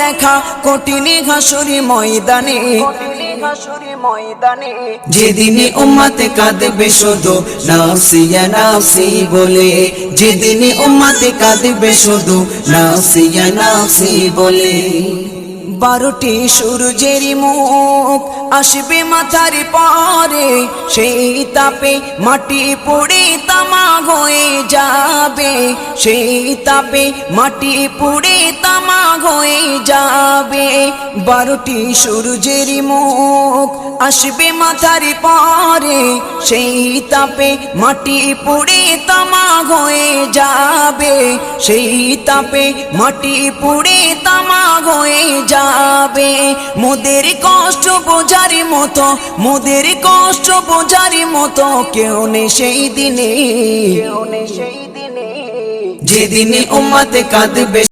দেখা কঠিন হাসুরি ময়দানে, যেদিনে উম্মতে কাঁদবে শুধু নাফসিয়া নাফসি বলে, যেদিনে উম্মতে কাঁদবে শুধু নাফসিয়া নাফসি বলে। 12টি সূর্যের মুখ আসবে মাথার পরে, সেই তাপে মাটি পুড়ে তামা হয়ে যাবে, সেই তাপে মাটি পুড়ে তামা হয়ে যাবে। 12টি সূর্যের মুখ আসবে মাথার পরে, সেই তাপে মাটি পুড়ে তামা হয়ে যাবে, সেই তাপে মাটি পুড়ে তামা হয়ে যাবে। মোদের কষ্ট বোঝার মতো, মোদের কষ্ট বোঝার মতো কেউ নেই সেই দিনে, যেদিনে উম্মতে কাঁদবে